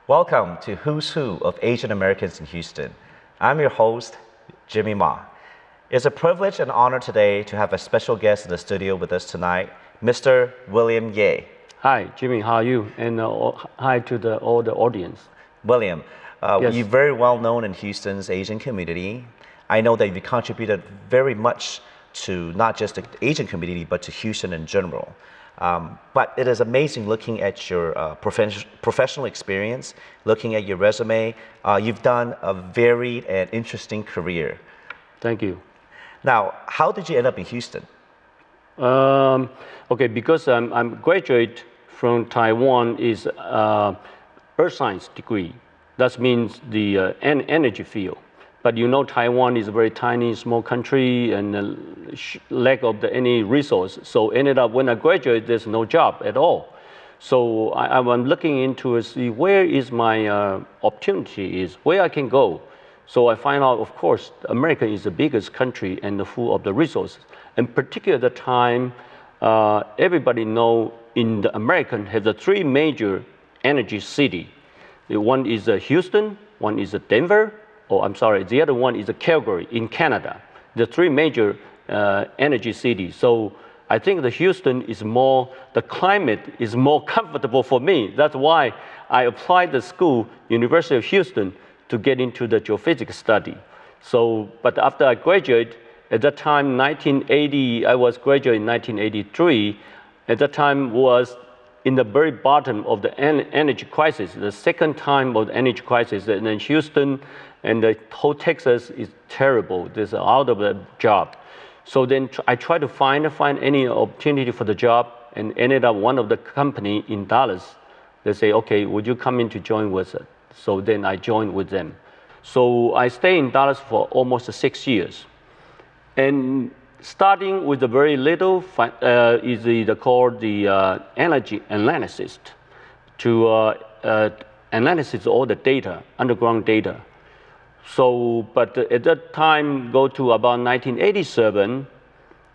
Welcome to Who's Who of Asian Americans in Houston. I'm your host, Jimmy Ma. It's a privilege and honor today to have a special guest in the studio with us tonight, Mr. William Ye. Hi, Jimmy, how are you? And hi to all the audience. William, Yes. you're very well known in Houston's Asian community. I know that you contributed very much to not just the Asian community, but to Houston in general. But it is amazing looking at your professional experience, looking at your resume. You've done a varied and interesting career. Thank you. Now, how did you end up in Houston? Okay, because I'm graduate from Taiwan is earth science degree. That means the energy field. But you know, Taiwan is a very tiny, small country and lack of any resource. So ended up when I graduate, there's no job at all. So I'm looking into see where is my opportunity is, where I can go. So I find out, of course, America is the biggest country and full of the resources. In particular, the time everybody know in the American have the three major energy city. One is Houston, one is Denver. The other one is Calgary in Canada, the three major energy cities. So I think the Houston is the climate is more comfortable for me. That's why I applied the school, University of Houston, to get into the geophysics study. So, but after I graduate, at that time, 1980, I was graduate in 1983. At that time was in the very bottom of the energy crisis, the second time of the energy crisis, and then Houston and the whole Texas is terrible. There's out of a job. So then I tried to find any opportunity for the job and ended up one of the company in Dallas. They say, okay, would you come in to join with us? So then I joined with them. So I stayed in Dallas for almost 6 years. And starting with the very little is called the energy analysis to analysis all the data, underground data. So, but at that time, go to about 1987,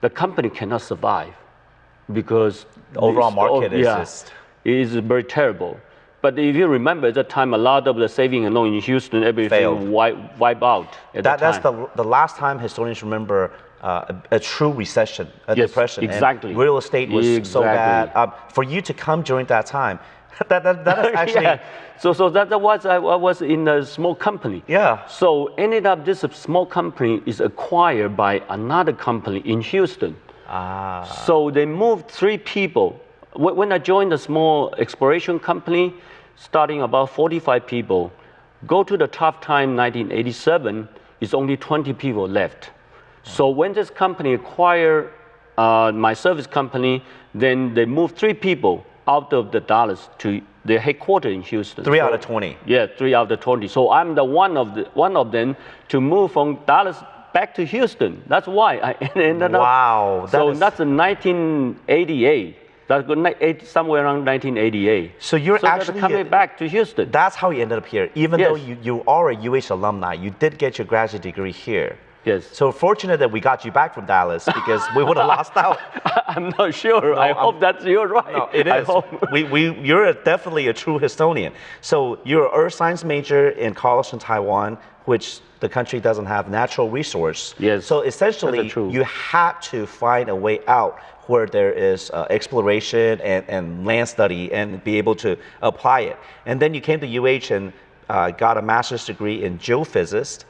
the company cannot survive because The overall market is just... It is very terrible. But if you remember, at that time, a lot of the saving and loan in Houston, everything wipe out at that time. That's the last time historians remember a true recession, a depression. Exactly. And real estate was so bad. For you to come during that time, that is actually... Yeah. So that was, I was in a small company. Yeah. So ended up this small company is acquired by another company in Houston. So they moved 3 people. When I joined the small exploration company, starting about 45 people, go to the tough time 1987, it's only 20 people left. So when this company acquired my service company, then they moved 3 people out of the Dallas to their headquarters in Houston. 3 out of 20. Yeah, 3 out of 20. So I'm the one of them to move from Dallas back to Houston. That's why I ended up. Wow. That's in 1988. That's somewhere around 1988. So you're actually coming back to Houston. That's how you ended up here. Even though you are a UH alumni, you did get your graduate degree here. Yes. So fortunate that we got you back from Dallas because we would have lost out. I'm not sure. I hope that you're right. No, it is. You're definitely a true Houstonian. So you're an earth science major in college in Taiwan, which the country doesn't have natural resource. Yes. So essentially, you had to find a way out where there is exploration and land study and be able to apply it. And then you came to UH and got a master's degree in geophysics.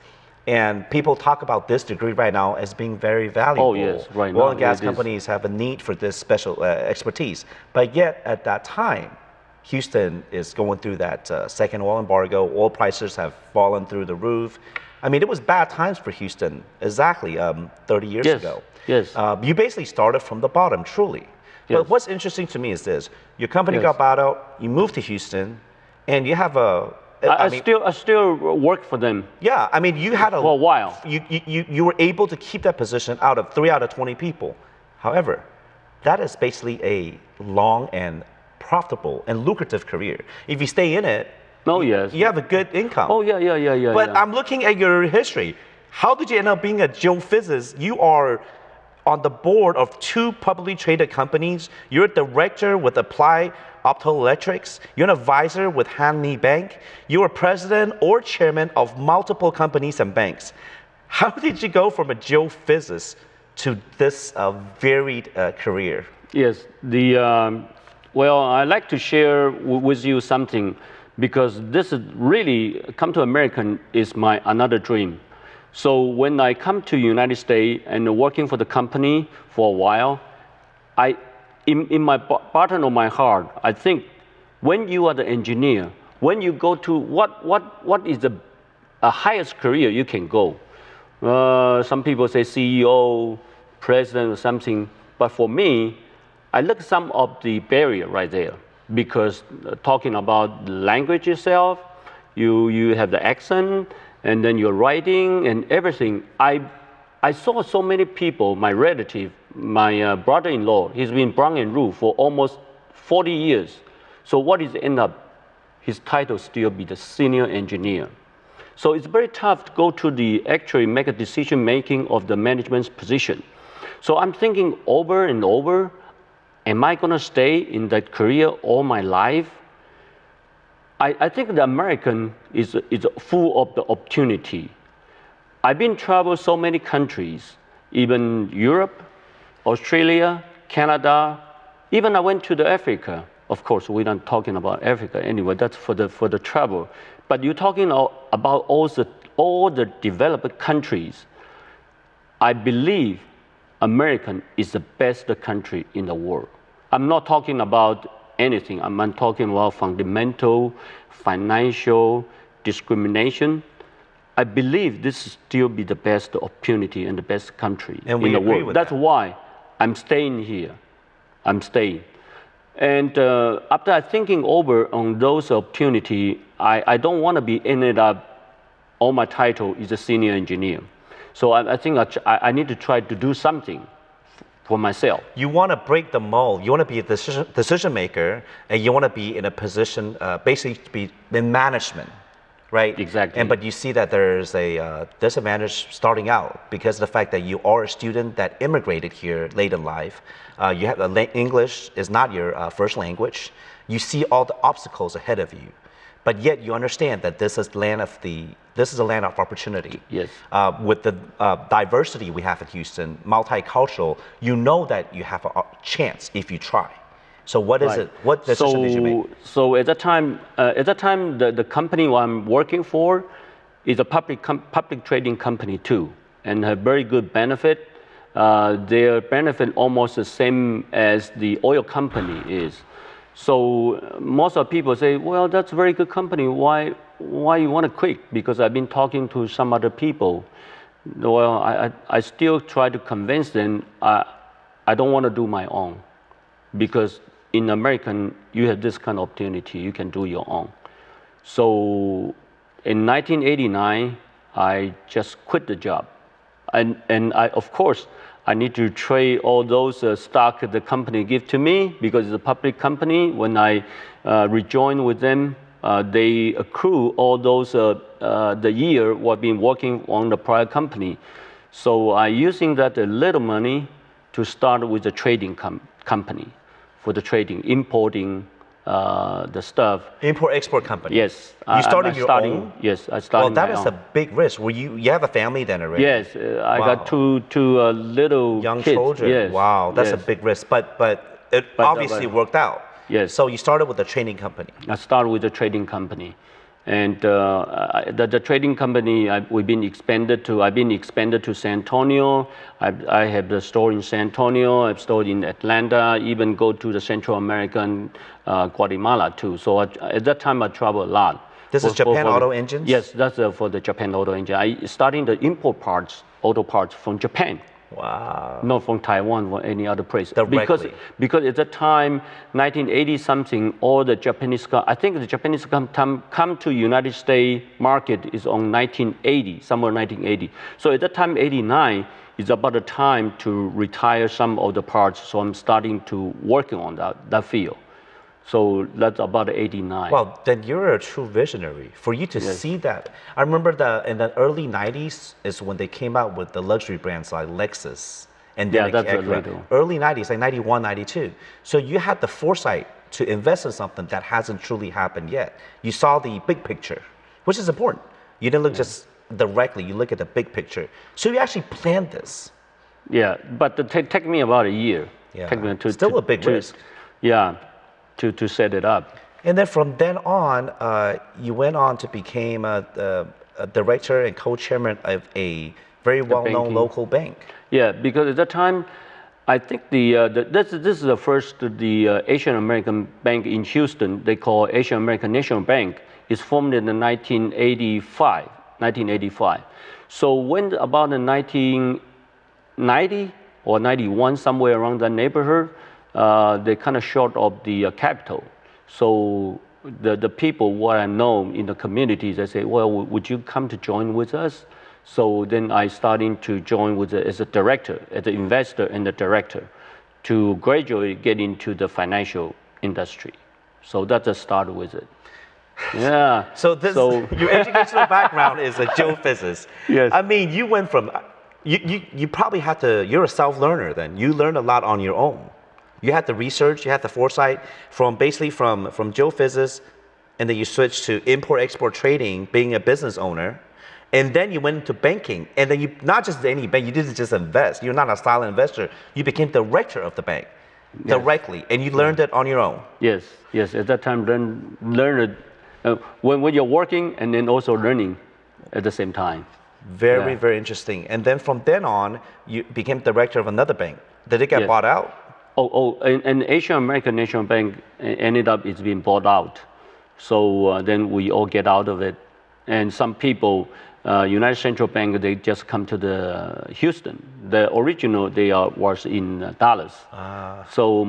And people talk about this degree right now as being very valuable. Oh, yes, right now. Oil and gas companies have a need for this special expertise. But yet, at that time, Houston is going through that second oil embargo. Oil prices have fallen through the roof. I mean, it was bad times for Houston, exactly 30 years ago. Yes. You basically started from the bottom, truly. Yes. But what's interesting to me is this. Your company got bought out, you moved to Houston, and you have a... I still work for them. Yeah, I mean, you had for a while. You were able to keep that position out of 3 out of 20 people. However, that is basically a long and profitable and lucrative career. If you stay in it, you have a good income. Oh, yeah. But I'm looking at your history. How did you end up being a geophysicist? You are on the board of 2 publicly traded companies. You're a director with Applied Optoelectrics. You're an advisor with Hanmi Bank. You are president or chairman of multiple companies and banks. How did you go from a geophysicist to this varied career? Yes, well, I'd like to share with you something because this is really, come to American is my another dream. So when I come to United States and working for the company for a while, in my bottom of my heart, I think when you are the engineer, when you go to what is the highest career you can go? Some people say CEO, president or something, but for me, I look at some of the barrier right there because talking about the language itself, you have the accent, and then your writing and everything. I saw so many people, my relative, my brother-in-law, he's been Brown and Root for almost 40 years. So what is end up? His title still be the senior engineer. So it's very tough to go to the actually make a decision making of the management's position. So I'm thinking over and over, am I gonna stay in that career all my life? I think the American is full of the opportunity. I've been traveled so many countries, even Europe, Australia, Canada, even I went to the Africa. Of course, we're not talking about Africa anyway, that's for the travel. But you're talking about all the developed countries. I believe American is the best country in the world. I'm not talking about anything. I'm talking about fundamental, financial discrimination. I believe this still be the best opportunity and the best country in the world. That's why I'm staying here. I'm staying. And after thinking over on those opportunities, I don't want to be ended up, all my title is a senior engineer. So I think I need to try to do something for myself. You want to break the mold. You want to be a decision maker, and you want to be in a position, basically to be in management, right? Exactly. But you see that there's a disadvantage starting out because of the fact that you are a student that immigrated here late in life. You have English is not your first language. You see all the obstacles ahead of you, but yet you understand that this is a land of opportunity. Yes. With the diversity we have in Houston, multicultural, you know that you have a chance if you try. So what is it? What decision did you make? So at that time, the company I'm working for is a public trading company too, and have very good benefit. Their benefit almost the same as the oil company is. So most of people say, well, that's a very good company. Why you want to quit? Because I've been talking to some other people. Well, I still try to convince them I don't want to do my own. Because in American, you have this kind of opportunity. You can do your own. So in 1989, I just quit the job. And of course, I need to trade all those stock the company give to me because it's a public company. When I rejoin with them, they accrue all those the year what been working on the prior company. So I using that little money to start with a trading company for the trading, importing the stuff. Import-export company? Yes. You started your own? Yes, I started Well, that is a big risk. You have a family then already? Yes, I got two little young kids. children. Yes. Wow, that's a big risk. But it obviously worked out. Yes. So you started with a trading company. I started with a trading company. And the trading company, I've been expanded to San Antonio. I have the store in San Antonio. I've stored in Atlanta. Even go to the Central American, Guatemala too. So at that time I travel a lot. This is Japan Auto Engines? Yes, that's for the Japan Auto Engine. I starting the import parts, auto parts from Japan. Wow. Not from Taiwan or any other place. Directly. Because at that time, 1980 something, all the Japanese car, I think the Japanese come to United States market is on 1980, somewhere 1980. So at that time, 89 is about the time to retire some of the parts. So I'm starting to working on that field. So that's about 89. Well, then you're a true visionary. For you to see that, I remember in the early 90s is when they came out with the luxury brands like Lexus. And then that's early 90s, like 91, 92. So you had the foresight to invest in something that hasn't truly happened yet. You saw the big picture, which is important. You didn't look just directly, you look at the big picture. So you actually planned this. Yeah, but it take me about a year. Yeah, Still a big risk. Yeah, to set it up. And then from then on, you went on to become a director and co-chairman of a very well-known local bank. Yeah, because at that time, I think this is the first Asian American bank in Houston. They call Asian American National Bank. It's formed in the 1985. So when about in 1990 or 91, somewhere around that neighborhood, they kind of short of the capital. So the people what I know in the communities, they say, well, would you come to join with us? So then I started to join as a director, as an investor and the director, to gradually get into the financial industry. So that's the start with it. Yeah. So your educational background is a geophysicist. Yes. I mean, you went from, you probably had to, you're a self-learner then. You learned a lot on your own. You had the research, you had the foresight from geophysicists, and then you switched to import-export trading, being a business owner. And then you went into banking, and then you, not just any bank, you didn't just invest. You're not a silent investor. You became director of the bank directly, and you learned it on your own. Yes. At that time, learn it when you're working and then also learning at the same time. Very interesting. And then from then on, you became director of another bank. Did it get bought out? And Asian American National Bank ended up it's being bought out. So then we all get out of it, and some people. United Central Bank, they just come to the Houston. The original, was in Dallas. So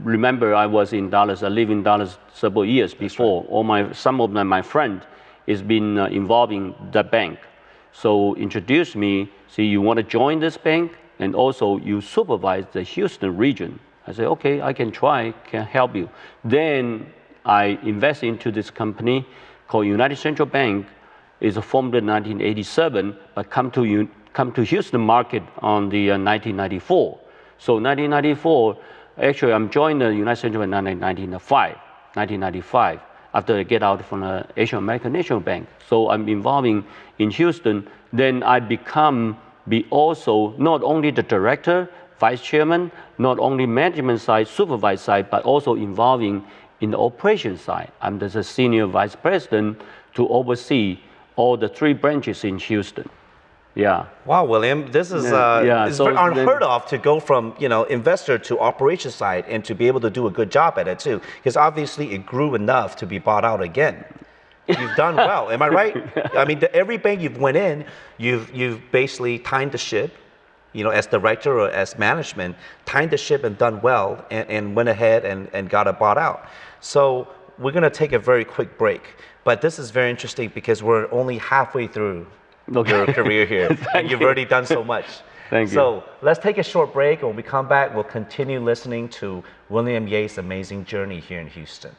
remember I was in Dallas, I lived in Dallas several years before. Right. Some of my friend has been involved in that bank. So introduced me, see you want to join this bank and also you supervise the Houston region. I said, okay, I can try, can help you. Then I invest into this company called United Central Bank. Is formed in 1987, but come to Houston market on the 1994. So 1994, actually I'm joined the United States in 1995, after I get out from the Asian American National Bank. So I'm involving in Houston. Then I be also not only the director, vice chairman, not only management side, supervisor side, but also involving in the operation side. I'm the senior vice president to oversee all the 3 branches in Houston. Yeah. Wow, William, this is it's so unheard of to go from investor to operation side and to be able to do a good job at it too, because obviously it grew enough to be bought out again. You've done well, am I right? I mean, every bank you've went in, you've basically timed the ship, as director or as management, timed the ship and done well, and went ahead and got it bought out. So we're going to take a very quick break. But this is very interesting because we're only halfway through your career here, and you've already done so much. Thank you. So let's take a short break. When we come back, we'll continue listening to William Ye's amazing journey here in Houston.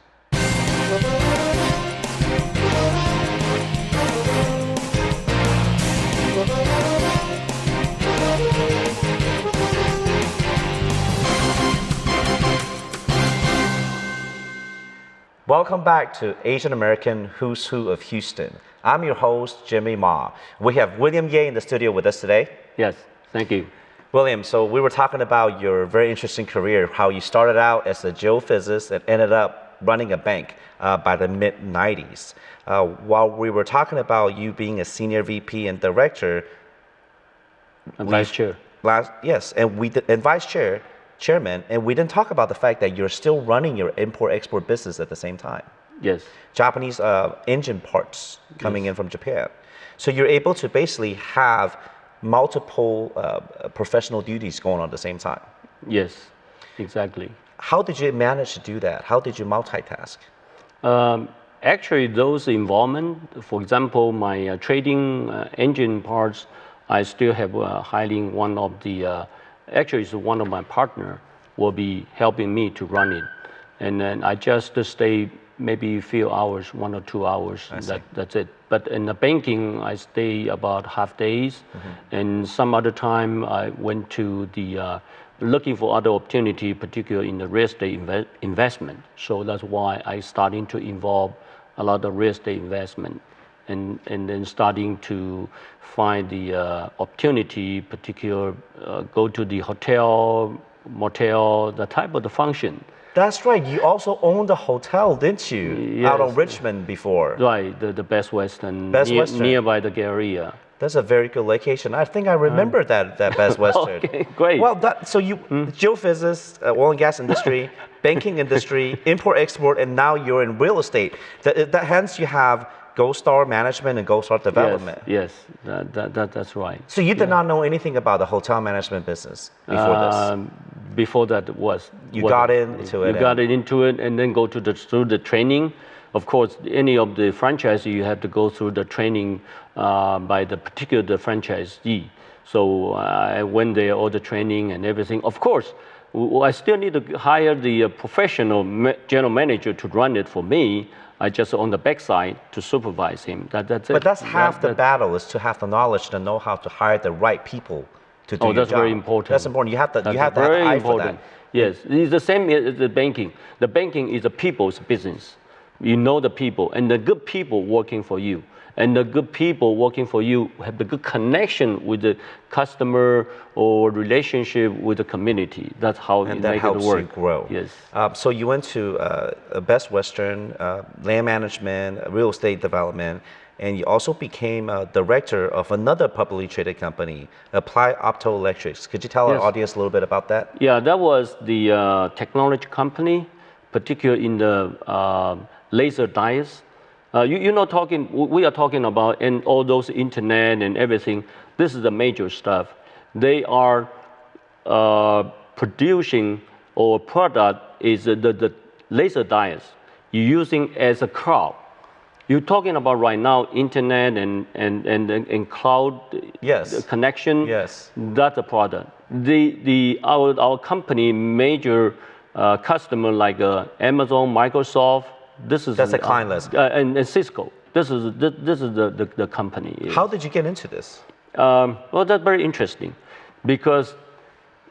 Welcome back to Asian American Who's Who of Houston. I'm your host, Jimmy Ma. We have William Ye in the studio with us today. Yes, thank you. William, so we were talking about your very interesting career, how you started out as a geophysicist and ended up running a bank by the mid-90s. While we were talking about you being a senior VP and director. And vice chair. And vice chairman, and we didn't talk about the fact that you're still running your import-export business at the same time. Yes. Japanese engine parts coming in from Japan. So you're able to basically have multiple professional duties going on at the same time. Yes, exactly. How did you manage to do that? How did you multitask? Actually, those involvement, for example, my trading engine parts, I still have hiring one of the actually, it's one of my partner will be helping me to run it. And then I just stay maybe a few hours, 1 or 2 hours, that's it. But in the banking, I stay about half days. Mm-hmm. And some other time I went to the looking for other opportunity, particularly in the real estate investment. So that's why I starting to involve a lot of real estate investment, and then starting to find the opportunity, particular go to the hotel, motel, the type of the function. That's right. You also owned a hotel, didn't you? Yes. Out of Richmond before. Right, the Best Western, Best Western. Nearby the Galleria. That's a very good location. I think I remember that Best Western. Okay, great. Well, so you geophysics, oil and gas industry, banking industry, import export, and now you're in real estate. Hence you have Gold Star Management and Gold Star Development. Yes, that's right. So you did not know anything about the hotel management business before this? Before that was you got into it. You got into it, and then go through the training. Of course, any of the franchise you have to go through the training by the particular franchisee. So I went there, all the training and everything. Of course, I still need to hire the professional general manager to run it for me. I just on the backside to supervise him. That's it. But that's half the battle, is to have the knowledge, the know-how to hire the right people to do your job. That's very important. That's important. You have to have the eye for that. Yes, it's the same as the banking. The banking is a people's business. You know the people, and the good people working for you. And the good people working for you have the good connection with the customer or relationship with the community. That's how and you that make helps it work. you grow. Yes. So you went to Best Western, land management, real estate development, and you also became a director of another publicly traded company, Applied Optoelectrics. Could you tell our audience a little bit about that? Yeah, that was the technology company, particularly in the laser diodes. We are talking about and all those internet and everything. This is the major stuff. They are producing or product is the laser diodes you're using as a cloud. You're talking about right now internet and cloud connection. Yes. That's a product. Our company major customer like Amazon, Microsoft. That's a client list. And Cisco. This is the company. How did you get into this? Well, that's very interesting, because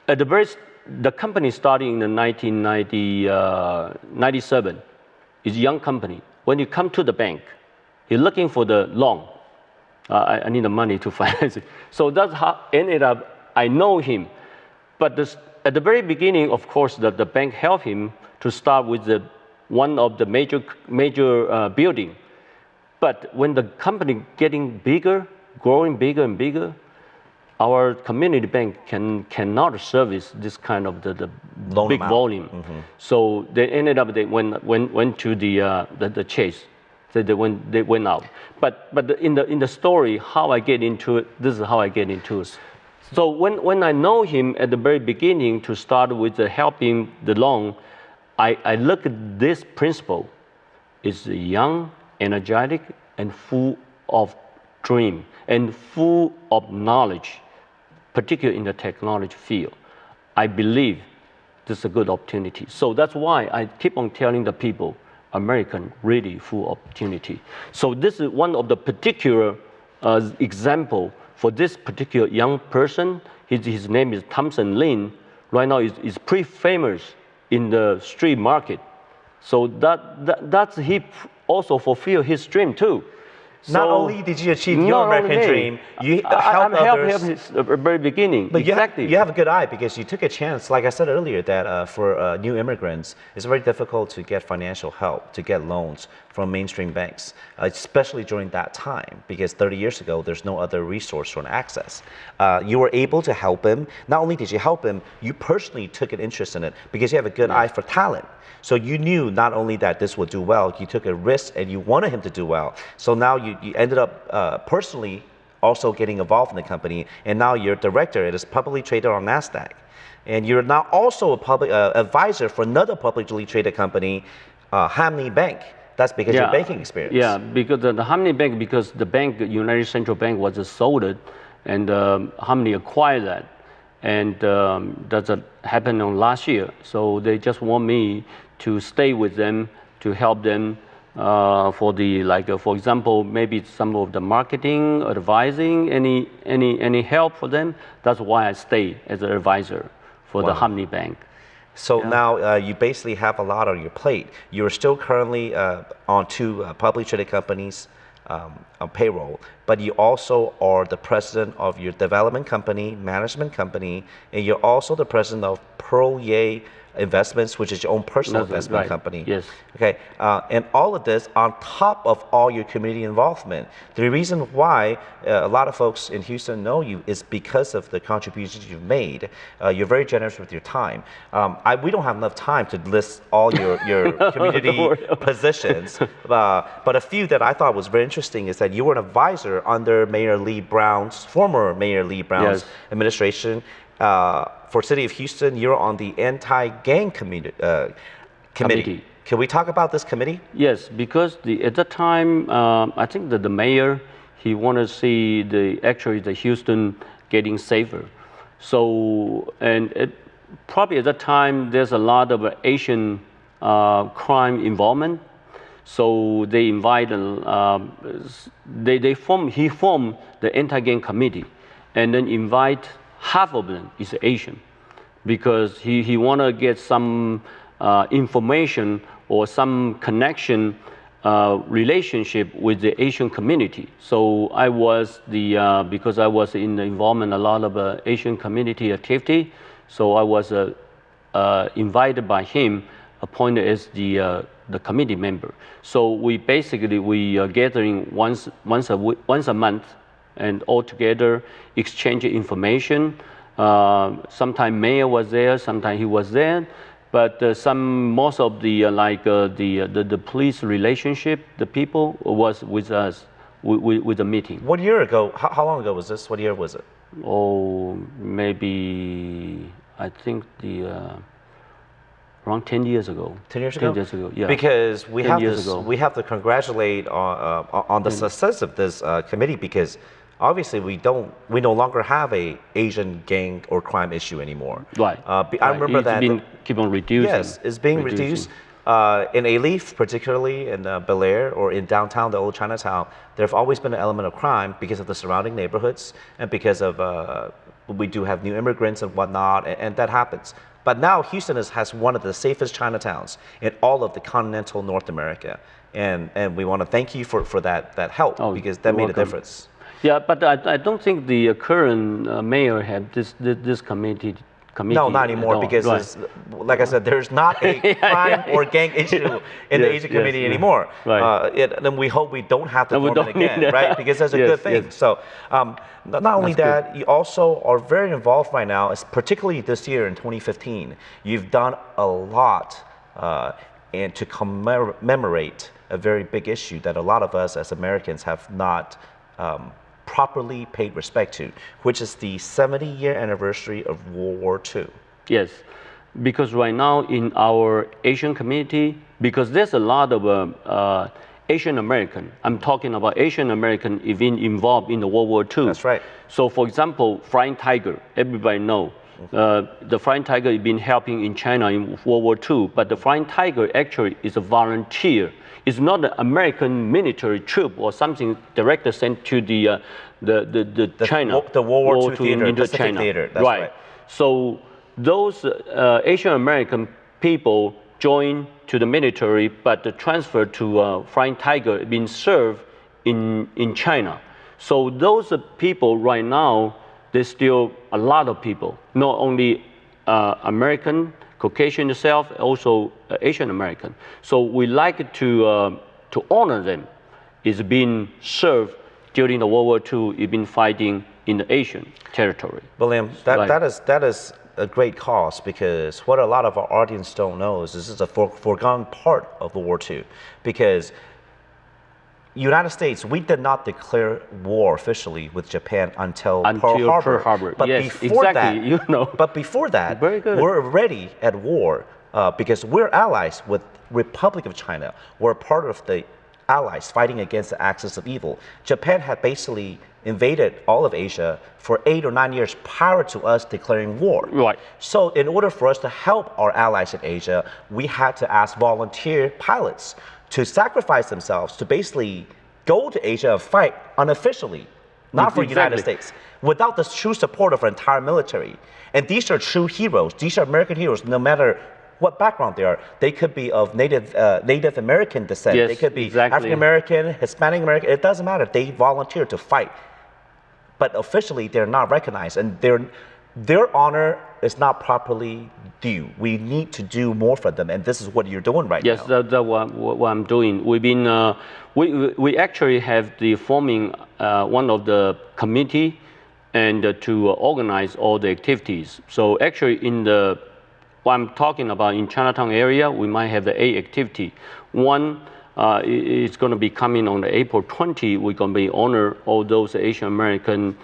at the company starting in the 1997 is a young company. When you come to the bank, you're looking for the loan. I need the money to finance it. So that's how ended up. I know him, but at the very beginning, of course, the bank helped him to start with one of the major building. But when the company getting bigger, growing bigger and bigger, our community bank cannot service this kind of the big volume. Mm-hmm. So they ended up, they went to the chase. So they went out. But in the story, how I get into it, this is how I get into it. So when I know him at the very beginning to start with helping the loan, I look at this principle. It's young, energetic, and full of dream, and full of knowledge, particularly in the technology field. I believe this is a good opportunity. So that's why I keep on telling the people, American really full opportunity. So this is one of the particular example for this particular young person. His name is Thompson Lin. Right now is pretty famous in the street market. So that's he also fulfill his dream too. Not only did you achieve your American dream, you helped others. Helped at the very beginning. But exactly. you have a good eye, because you took a chance, like I said earlier, that for new immigrants, it's very difficult to get financial help, to get loans from mainstream banks, especially during that time, because 30 years ago, there's no other resource or access. You were able to help him. Not only did you help him, you personally took an interest in it, because you have a good eye for talent. So you knew not only that this would do well, you took a risk and you wanted him to do well. So now you ended up personally also getting involved in the company, and now you're director. It is publicly traded on NASDAQ. And you're now also a public advisor for another publicly traded company, Hungyeh Bank. That's because of your banking experience. Yeah, because the Hungyeh Bank, because the bank, United Central Bank, was sold it, and Hungyeh acquired that. And that happened on last year. So they just want me to stay with them, to help them for for example, maybe some of the marketing, advising, any help for them. That's why I stay as an advisor for the Hungyeh Bank. So now you basically have a lot on your plate. You're still currently on two publicly traded companies on payroll, but you also are the president of your development company, management company, and you're also the president of Hungyeh Investments, which is your own personal investment company. Yes. Okay, and all of this on top of all your community involvement. The reason why a lot of folks in Houston know you is because of the contributions you've made. You're very generous with your time. We don't have enough time to list all your community positions, but a few that I thought was very interesting is that you were an advisor under former Mayor Lee Brown's administration. For City of Houston, you're on the anti-gang committee. Can we talk about this committee? Yes, because at that time, I think that the mayor, he wanted to see the Houston getting safer. So, probably at that time, there's a lot of Asian crime involvement. So they invited, he formed the anti-gang committee, and then invite half of them is Asian, because he want to get some information or some connection, relationship with the Asian community. So I was because I was in the involvement a lot of Asian community activity, so I was invited by him, appointed as the committee member. So we gathering once a month, and all together exchange information. Sometimes mayor was there, sometimes he was there, but most of the police relationship, the people was with us with the meeting. What year ago? How long ago was this? What year was it? Oh, maybe I think around 10 years ago. 10 years ago? 10 years ago, yeah. Because we have to congratulate on the success of this committee, because obviously we no longer have a Asian gang or crime issue anymore. Right. I remember that keep on reducing. Yes, it's being reduced. In Alief, particularly in Bel Air or in downtown, the old Chinatown, there have always been an element of crime because of the surrounding neighborhoods and because of we do have new immigrants and whatnot, and that happens. But now Houston has one of the safest Chinatowns in all of the continental North America, and we want to thank you for that help, because that made a difference. Yeah, but I don't think the current mayor had this committee. No, not anymore, because like I said, there's not a crime or gang issue in the Asian community anymore. Right. And we hope we don't have to form it again, right? Because that's a good thing. Yes. So not only that, you also are very involved right now, particularly this year in 2015. You've done a lot and to commemorate a very big issue that a lot of us as Americans have not properly paid respect to, which is the 70-year anniversary of World War II. Yes, because right now in our Asian community, because there's a lot of Asian American, I'm talking about Asian American even involved in the World War II. That's right. So for example, Flying Tiger, everybody know. The Flying Tiger has been helping in China in World War II, but the Flying Tiger actually is a volunteer. It's not an American military troop or something directly sent to the China. The World War II theater, Pacific China. Theater. That's right. So those Asian American people joined to the military, but the transfer to Flying Tiger being served in China. So those people right now, there's still a lot of people, not only American, Caucasian itself, also Asian American. So we like to honor them. It's been served during the World War II. It's been fighting in the Asian territory. William, that is a great cause, because what a lot of our audience don't know is this is a foregone part of World War II, because United States, we did not declare war officially with Japan until Pearl Harbor. But before that, we're already at war because we're allies with Republic of China. We're part of the allies fighting against the axis of evil. Japan had basically invaded all of Asia for 8 or 9 years prior to us declaring war. Right. So in order for us to help our allies in Asia, we had to ask volunteer pilots to sacrifice themselves to basically go to Asia and fight unofficially, not for the United States. Without the true support of our entire military. And these are true heroes. These are American heroes, no matter what background they are. They could be of Native American descent. Yes, they could be exactly. African American, Hispanic American. It doesn't matter. They volunteer to fight. But officially, they're not recognized. And their honor is not properly due. We need to do more for them. And this is what you're doing right now. Yes, that's what I'm doing. We've been, we actually have the forming one of the committee and to organize all the activities. So actually what I'm talking about in Chinatown area, we might have the 8 activity. One is going to be coming on the April 20. We're going to be honor all those Asian American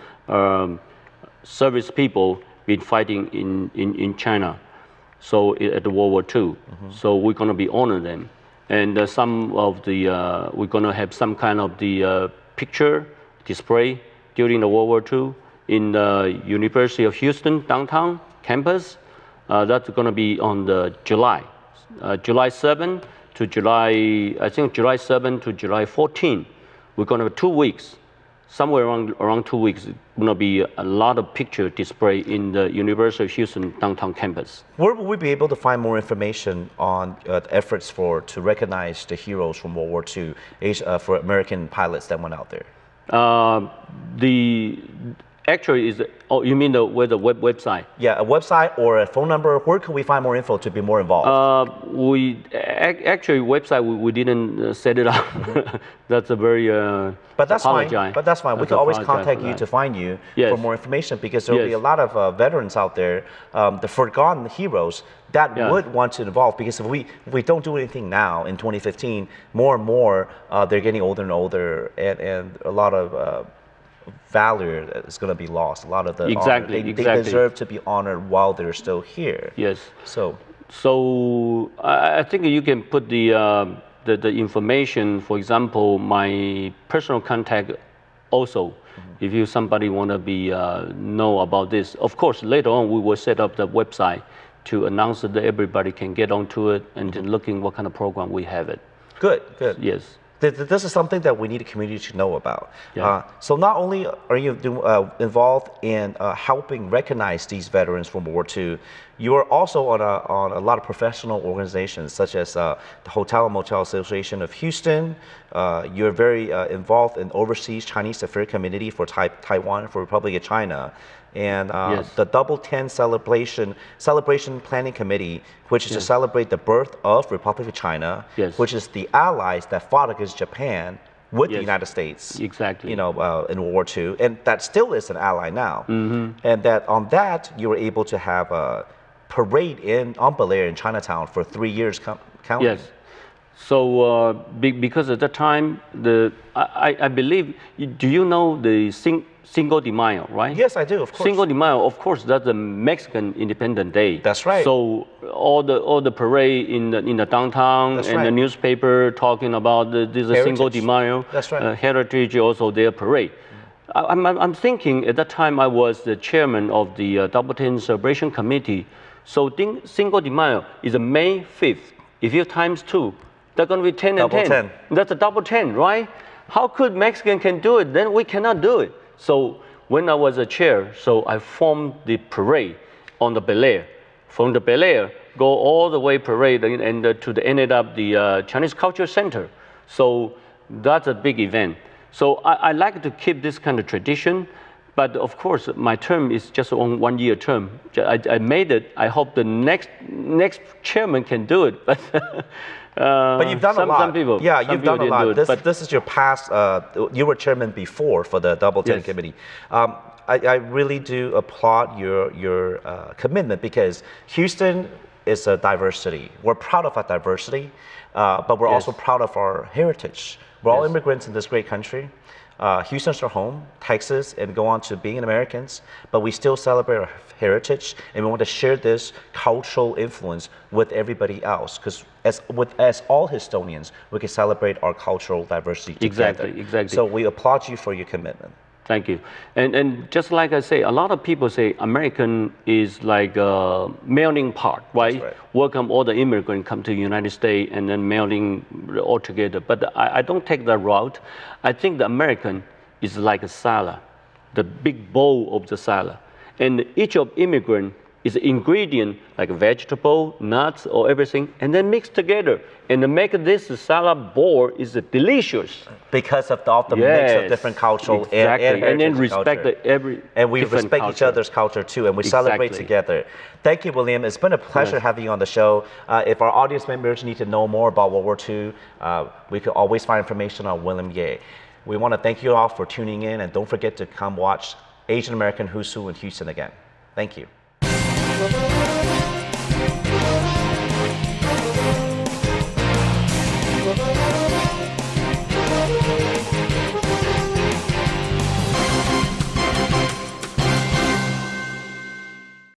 service people been fighting in China. So at the World War II. So we're going to be honor them. And some of the, we're going to have some kind of the picture display during the World War II in the University of Houston downtown campus. That's going to be on the July 7 to July, I think July 7 to July 14. We're going to have 2 weeks, somewhere around 2 weeks. It's going to be a lot of picture display in the University of Houston downtown campus. Where will we be able to find more information on efforts to recognize the heroes from World War II for American pilots that went out there? Actually, you mean the website? Yeah, a website or a phone number. Where can we find more info to be more involved? Actually website we didn't set it up. That's a very but that's apologize. fine. But that's fine. We can always contact you to find you for more information because there will be a lot of veterans out there, the forgotten heroes that would want to involve. Because if we don't do anything now in 2015, more and more they're getting older and older, and a lot of value is going to be lost. A lot of the honor, they deserve to be honored while they're still here. Yes. So I think you can put the information. For example, my personal contact also. If somebody want to be know about this, of course later on we will set up the website to announce that everybody can get onto it and then looking what kind of program we have it. Good. Yes. This is something that we need the community to know about. Yeah. So not only are you involved in helping recognize these veterans from World War II, you are also on a lot of professional organizations such as the Hotel and Motel Association of Houston. You're very involved in Overseas Chinese Affairs Committee for Taiwan, for Republic of China. And the Double 10 Celebration Planning Committee, which is to celebrate the birth of Republic of China, which is the allies that fought against Japan with the United States, exactly. in World War II, and that still is an ally now. And that you were able to have a parade on Bel Air in Chinatown for 3 years counting. Yes. So because at that time, I believe, do you know the Cinco de Mayo, right? Yes, I do, of course. Cinco de Mayo, of course, that's the Mexican Independent Day. That's right. So all the parade in the downtown the newspaper talking about this Cinco de Mayo. That's right. Heritage also their parade. I'm thinking at that time I was the chairman of the Double 10 Celebration Committee. So Cinco de Mayo is May 5th. If you times 2, that's going to be 10 and 10. That's a double 10, right? How could Mexican can do it? Then we cannot do it. So when I was a chair, so I formed the parade on the Bel Air. From the Bel Air, go all the way parade and ended up the Chinese Culture Center. So that's a big event. So I like to keep this kind of tradition. But of course, my term is just on 1 year term. I made it. I hope the next chairman can do it. But you've done a lot. Some people, you've done a lot. This is your past. You were chairman before for the Double 10 Committee. I really do applaud your commitment because Houston is a diversity. We're proud of our diversity, but we're also proud of our heritage. We're all immigrants in this great country. Houston's our home, Texas, and go on to being Americans, but we still celebrate our heritage, and we want to share this cultural influence with everybody else, because as all Houstonians, we can celebrate our cultural diversity together. Exactly. So we applaud you for your commitment. Thank you. And just like I say, a lot of people say American is like a melting pot, right? Welcome all the immigrants come to the United States and then melting all together. But I don't take that route. I think the American is like a salad. the big bowl of the salad. And each of immigrant is ingredient like vegetable, nuts, or everything, and then mix together. And to make this salad bowl is delicious. Because of all the mix of different cultural and then respect and we respect culture. each other's culture too, and we celebrate together. Thank you, William. It's been a pleasure having you on the show. If our audience members need to know more about World War II, we could always find information on William Ye. We want to thank you all for tuning in, and don't forget to come watch Asian American Who's Who in Houston again. Thank you.